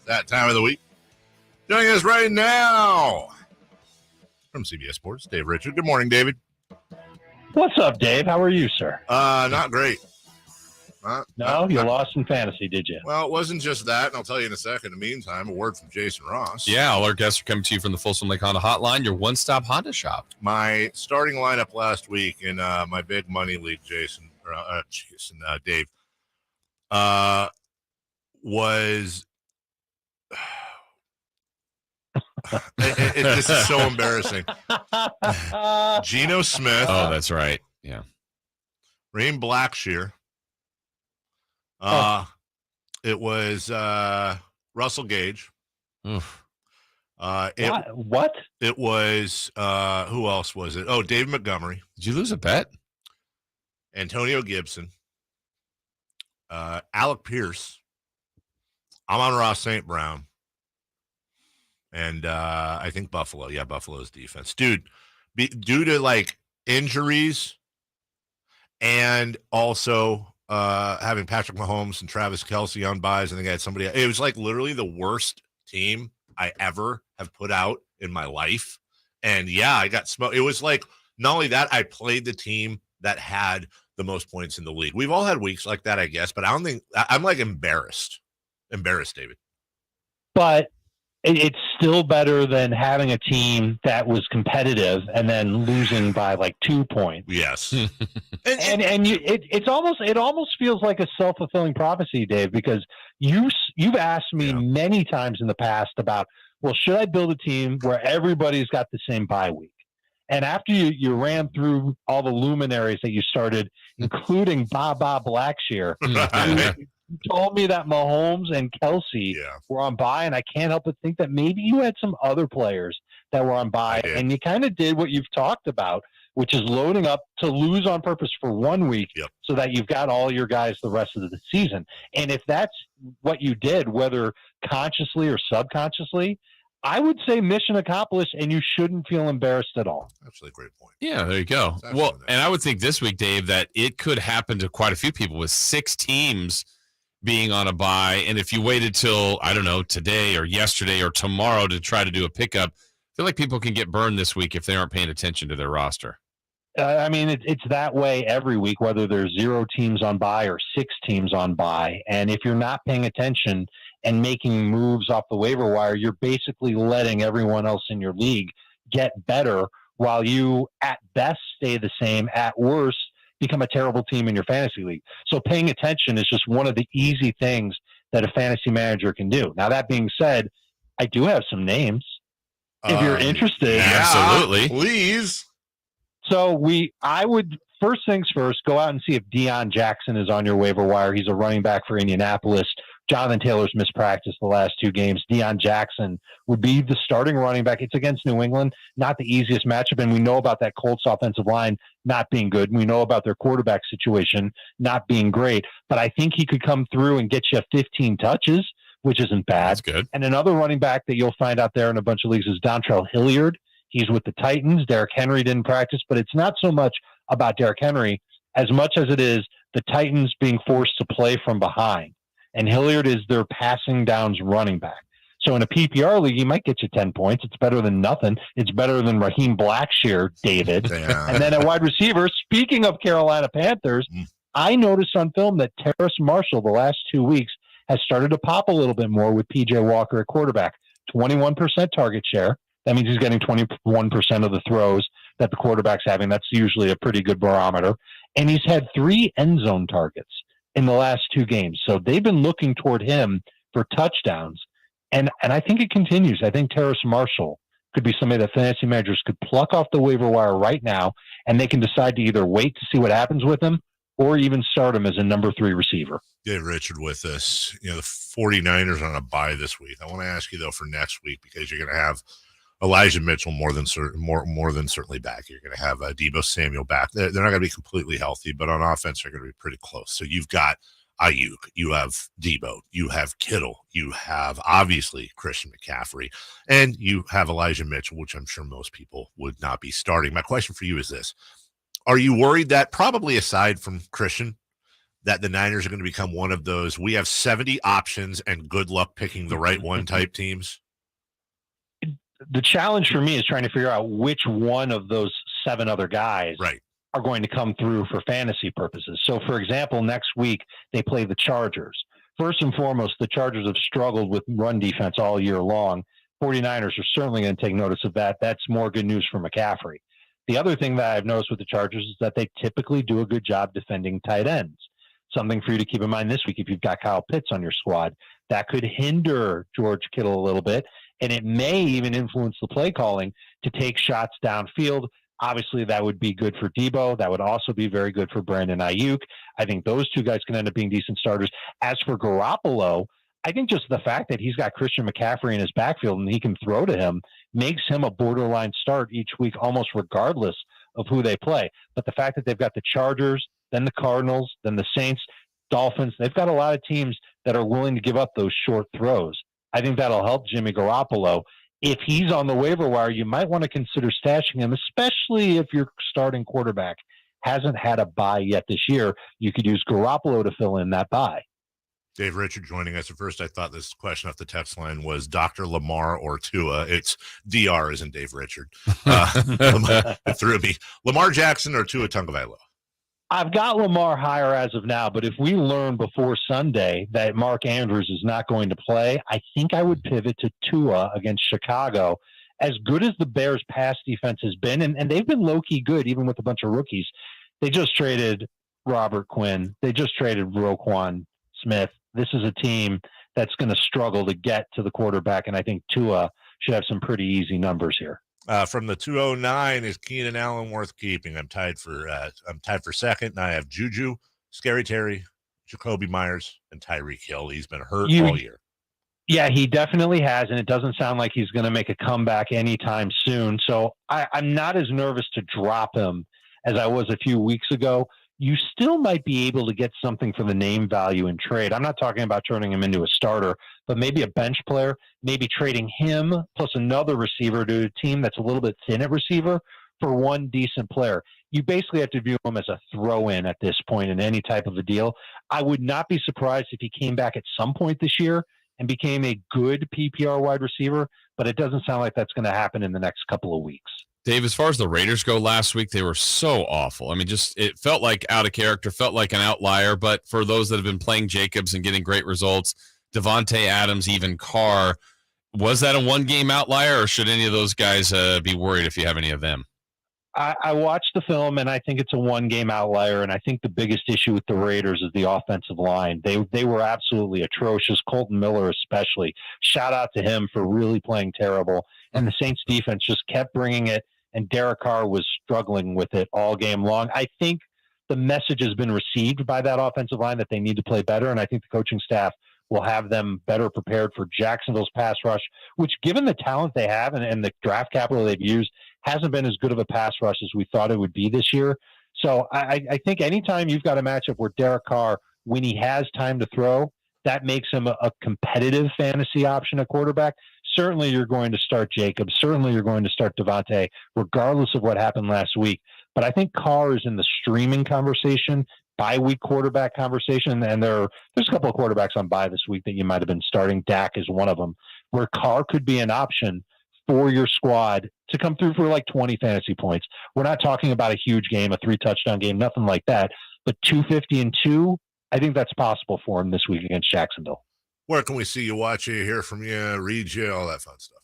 That time of the week. Joining us right now from CBS Sports, Dave Richard. Good morning, David. What's up, Dave? How are you, sir? Not great. You lost in fantasy, did you? Well, it wasn't just that, and I'll tell you in a second. In the meantime, a word from Jason Ross. Yeah, all our guests are coming to you from the Folsom Lake Honda Hotline, your one-stop Honda shop. My starting lineup last week in my big money league, Dave, was... This is so embarrassing. Geno Smith. Oh, that's right. Yeah. Raheem Blackshear. It was Russell Gage. Oof. What? It was who else was it? Oh, Dave Montgomery. Did you lose a bet? Antonio Gibson. Alec Pierce. Amon-Ra St. Brown. And I think Buffalo. Yeah, Buffalo's defense. Dude, due to like injuries and also having Patrick Mahomes and Travis Kelce on buys, and I think I had somebody. It was like literally the worst team I ever have put out in my life. And yeah, I got smoked. It was like not only that, I played the team that had the most points in the league. We've all had weeks like that, I guess, but I don't think I'm like embarrassed. Embarrassed, David. But it's still better than having a team that was competitive and then losing by like 2 points. Yes. It almost feels like a self-fulfilling prophecy, Dave, because you've asked me many times in the past about, well, should I build a team where everybody's got the same bye week? And after you ran through all the luminaries that you started, including Baba Blackshear, you told me that Mahomes and Kelce were on bye, and I can't help but think that maybe you had some other players that were on bye, and you kind of did what you've talked about, which is loading up to lose on purpose for 1 week so that you've got all your guys the rest of the season. And if that's what you did, whether consciously or subconsciously, I would say mission accomplished, and you shouldn't feel embarrassed at all. Actually, a great point. Yeah, there you go. Well, and I would think this week, Dave, that it could happen to quite a few people with 6 teams being on a bye. And if you waited till, I don't know, today or yesterday or tomorrow to try to do a pickup, I feel like people can get burned this week if they aren't paying attention to their roster. I mean, it's that way every week, whether there's 0 teams on bye or 6 teams on bye. And if you're not paying attention and making moves off the waiver wire, you're basically letting everyone else in your league get better while you, at best, stay the same, at worst, become a terrible team in your fantasy league. So paying attention is just one of the easy things that a fantasy manager can do. Now, that being said, I do have some names if you're interested. Absolutely. Please. So I would, first things first, go out and see if Deion Jackson is on your waiver wire. He's a running back for Indianapolis. Jonathan Taylor's missed practice the last 2 games. Deion Jackson would be the starting running back. It's against New England, not the easiest matchup, and we know about that Colts offensive line not being good. We know about their quarterback situation not being great, but I think he could come through and get you 15 touches, which isn't bad. That's good. And another running back that you'll find out there in a bunch of leagues is Dontrell Hilliard. He's with the Titans. Derrick Henry didn't practice, but it's not so much about Derrick Henry as much as it is the Titans being forced to play from behind. And Hilliard is their passing downs running back. So in a PPR league, he might get you 10 points. It's better than nothing. It's better than Raheem Blackshear, David. And then at wide receiver, speaking of Carolina Panthers, I noticed on film that Terrace Marshall the last 2 weeks has started to pop a little bit more with P.J. Walker at quarterback. 21% target share. That means he's getting 21% of the throws that the quarterback's having. That's usually a pretty good barometer. And he's had 3 end zone targets in the last 2 games. So they've been looking toward him for touchdowns. And I think it continues. I think Terrace Marshall could be somebody that fantasy managers could pluck off the waiver wire right now, and they can decide to either wait to see what happens with him or even start him as a number 3 receiver. Dave Richard with us. You know, the 49ers are on a bye this week. I want to ask you, though, for next week, because you're going to have Elijah Mitchell more than certainly back. You're going to have Deebo Samuel back. They're not going to be completely healthy, but on offense, they're going to be pretty close. So you've got Ayuk, you have Deebo, you have Kittle, you have obviously Christian McCaffrey, and you have Elijah Mitchell, which I'm sure most people would not be starting. My question for you is this. Are you worried that, probably aside from Christian, that the Niners are going to become one of those we have 70 options and good luck picking the right one type teams? The challenge for me is trying to figure out which one of those 7 other guys are going to come through for fantasy purposes. So, for example, next week they play the Chargers. First and foremost, the Chargers have struggled with run defense all year long. 49ers are certainly going to take notice of that. That's more good news for McCaffrey. The other thing that I've noticed with the Chargers is that they typically do a good job defending tight ends. Something for you to keep in mind this week if you've got Kyle Pitts on your squad. That could hinder George Kittle a little bit, and it may even influence the play calling to take shots downfield. Obviously, that would be good for Debo. That would also be very good for Brandon Ayuk. I think those 2 guys can end up being decent starters. As for Garoppolo, I think just the fact that he's got Christian McCaffrey in his backfield and he can throw to him makes him a borderline start each week, almost regardless of who they play. But the fact that they've got the Chargers, then the Cardinals, then the Saints, Dolphins, they've got a lot of teams that are willing to give up those short throws. I think that'll help Jimmy Garoppolo. If he's on the waiver wire, you might want to consider stashing him, especially if your starting quarterback hasn't had a bye yet this year. You could use Garoppolo to fill in that bye. Dave Richard joining us. At first, I thought this question off the text line was Dr. Lamar or Tua. It's DR, isn't Dave Richard. It threw me. Lamar Jackson or Tua Tagovailoa? I've got Lamar higher as of now, but if we learn before Sunday that Mark Andrews is not going to play, I think I would pivot to Tua against Chicago. As good as the Bears' pass defense has been, and they've been low-key good even with a bunch of rookies, they just traded Robert Quinn. They just traded Roquan Smith. This is a team that's going to struggle to get to the quarterback, and I think Tua should have some pretty easy numbers here. From the 209 is Keenan Allen worth keeping? I'm tied for second, and I have Juju, Scary Terry, Jacoby Myers, and Tyreek Hill. He's been hurt all year. Yeah, he definitely has, and it doesn't sound like he's going to make a comeback anytime soon. So I'm not as nervous to drop him as I was a few weeks ago. You still might be able to get something for the name value in trade. I'm not talking about turning him into a starter, but maybe a bench player, maybe trading him plus another receiver to a team that's a little bit thin at receiver for one decent player. You basically have to view him as a throw-in at this point in any type of a deal. I would not be surprised if he came back at some point this year and became a good PPR wide receiver, but it doesn't sound like that's going to happen in the next couple of weeks. Dave, as far as the Raiders go last week, they were so awful. I mean, just it felt like out of character, felt like an outlier. But for those that have been playing Jacobs and getting great results, Devontae Adams, even Carr, was that a one-game outlier, or should any of those guys be worried if you have any of them? I watched the film, and I think it's a one-game outlier, and I think the biggest issue with the Raiders is the offensive line. They were absolutely atrocious, Colton Miller especially. Shout out to him for really playing terrible. And the Saints defense just kept bringing it, and Derek Carr was struggling with it all game long. I think the message has been received by that offensive line that they need to play better, and I think the coaching staff will have them better prepared for Jacksonville's pass rush, which, given the talent they have and the draft capital they've used, hasn't been as good of a pass rush as we thought it would be this year. So I think anytime you've got a matchup where Derek Carr, when he has time to throw, that makes him a competitive fantasy option at quarterback. Certainly you're going to start Jacobs. Certainly you're going to start Devontae, regardless of what happened last week. But I think Carr is in the streaming conversation, bye-week quarterback conversation, and there's a couple of quarterbacks on bye this week that you might have been starting. Dak is one of them, where Carr could be an option for your squad to come through for like 20 fantasy points. We're not talking about a huge game, a 3-touchdown game, nothing like that. But 250 and 2, I think that's possible for him this week against Jacksonville. Where can we see you, watch you, hear from you, read you, all that fun stuff?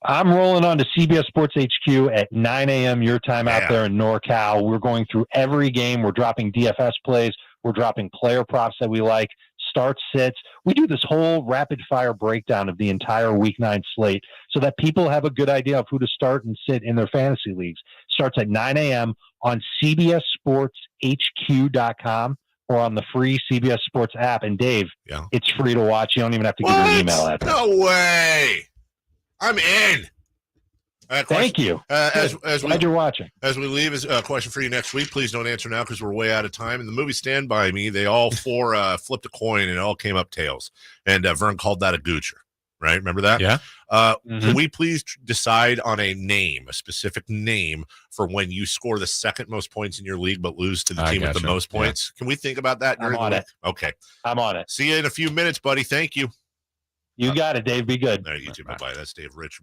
I'm rolling on to CBS Sports HQ at 9 a.m. your time out there in NorCal. We're going through every game. We're dropping DFS plays. We're dropping player props that we like, start sits. We do this whole rapid-fire breakdown of the entire Week 9 slate so that people have a good idea of who to start and sit in their fantasy leagues. Starts at 9 a.m. on CBSSportsHQ.com. or on the free CBS Sports app. And Dave, it's free to watch. You don't even have to give your email address. No way. I'm in. Thank you. Glad you're watching. As we leave, is a question for you next week. Please don't answer now because we're way out of time. In the movie Stand By Me, they all four flipped a coin and it all came up tails. And Vern called that a goocher. right? Remember that? Yeah. Can we please decide on a specific name for when you score the second most points in your league but lose to the team with the most points? Can we think about that? I'm on it. Okay. I'm on it. See you in a few minutes, buddy. Thank you. You got it, Dave. Be good. All right, you too. Bye-bye. That's Dave Rich.